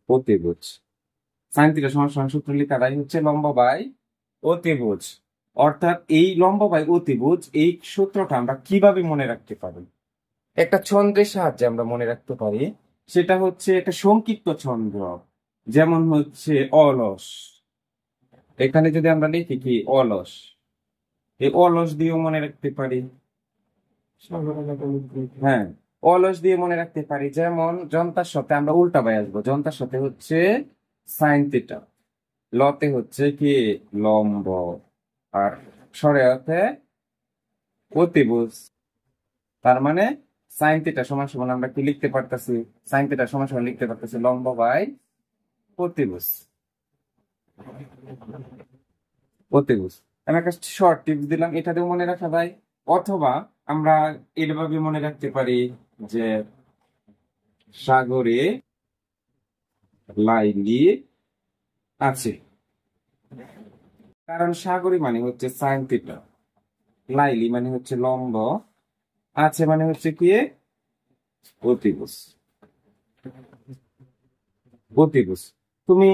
অতিভুজ। Sine theta সমান সমান সূত্র লেখাটাই হচ্ছে লম্ব বাই অতিভুজ। অর্থাৎ এই লম্ব বাই অতিভুজ এই সূত্রটা আমরা কিভাবে মনে রাখতে পারি? একটা ছন্দের সাহায্যে আমরা মনে রাখতে পারি। সেটা হচ্ছে একটা সংক্ষিপ্ত ছন্দ, যেমন হচ্ছে অলস। এখানে যদি আমরা লিখি কি অলস, এই অলস দিয়েও মনে রাখতে পারি। হ্যাঁ, অলস দিয়ে মনে রাখতে পারি। যেমন যন্তার সাথে আমরা উল্টা বাই আসবো, যন্তার সাথে হচ্ছে সাইন থিটা, লতে হচ্ছে কি লম্ব, আর সরে হতে অতিভুজ। তার মানে সাইন থিটা সমান সমান আমরা কি লিখতে পারতেছি? সাইন থিটা সমান সমান লিখতে পারতেছি লম্ব বাই অতিভুজ। অতিভুজ। আমি একটা শর্ট টিপস দিলাম, এটা দিয়েও মনে রাখা যায়। অথবা আমরা এভাবে মনে রাখতে পারি যে সাগরে লাইলি আছে। কারণ সাগরে মানে হচ্ছে সাইন থিটা, লাইলি মানে হচ্ছে লম্ব, আছে মানে হচ্ছে কি অতিভুজ। অতিভুজ। তুমি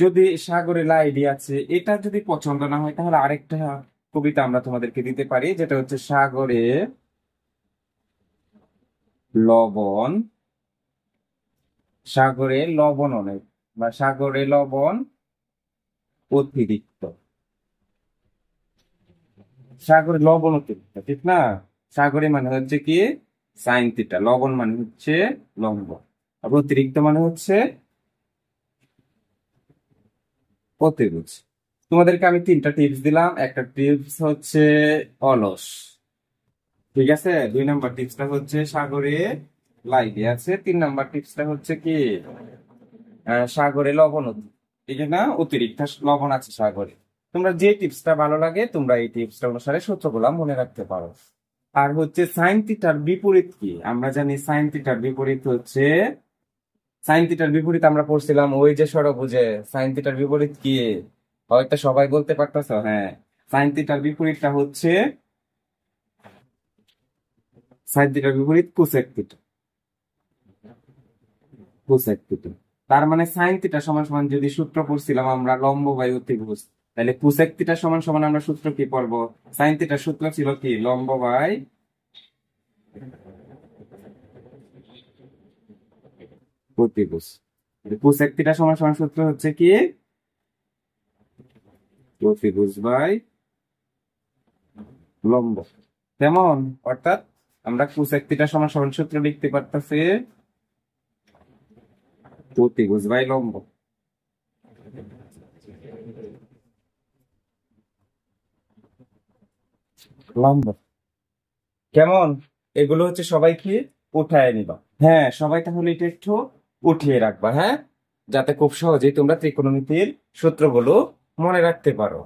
যদি সাগরে লাইলি আছে এটা যদি পছন্দ না হয়, তাহলে আরেকটা কবিতা আমরা তোমাদেরকে দিতে পারি, যেটা হচ্ছে সাগরে লবণ, সাগরে লবণ অনেক, বা সাগরে লবণ অতিরিক্ত। সাগরে লবণ অতিরিক্ত, ঠিক না? সাগরে মানে হচ্ছে কি সাইন থিটা, লবণ মানে হচ্ছে লম্ব, আর অতিরিক্ত মানে হচ্ছে অতিভুজ। তোমাদেরকে আমি তিনটা টিপস দিলাম। একটা টিপস হচ্ছে অলস, ঠিক আছে। 2 নম্বর টিপসটা হচ্ছে সাগরে লাইলি আছে। 3 নম্বর টিপসটা হচ্ছে কি সাগরে লবণ ঠিক না, অতিরিক্ত লবণ আছে সাগরে। তোমরা যে টিপসটা ভালো লাগে তোমরা এই টিপসটা অনুসারে সূত্রগুলা মনে রাখতে পারো। আর হচ্ছে সাইন থিটার বিপরীত কি? আমরা জানি সাইন থিটার বিপরীত হচ্ছে, সাইন থিটার বিপরীত আমরা পড়ছিলাম ওই যে ষড়ভুজে। সাইন থিটার বিপরীত কি? হয়তো সবাই বলতে পারতেছো। হ্যাঁ, সাইন থিটার বিপরীতটা হচ্ছে, সাইন থিটার বিপরীত কোসেক থিটা। Cosec theta. তার মানে সাইন থিটা সমান সমান যদি সূত্র পড়ছিলাম আমরা লম্ব বাই অতিভুজ, তাহলে কোসেক থিটা সমান সমান আমরা সূত্র কি পড়বো? সাইন থিটার সূত্র ছিল কি লম্ব বাই অতিভুজ। কোসেক থিটা সমান সমান সূত্র হচ্ছে কি অতিভুজ বাই লম্ব। তেমন অর্থাৎ আমরা কোসেক থিটা সমান সমান সূত্র লিখতে পারতেছি অতিভুজ বাই লম্ব। লম্ব কেমন? এগুলো হচ্ছে সবাই কি উঠায় নিবা। হ্যাঁ, সবাই তাহলে এটা একটু উঠিয়ে রাখবা, হ্যাঁ, যাতে খুব সহজেই তোমরা ত্রিকোণমিতির সূত্রগুলো মনে রাখতে পারো।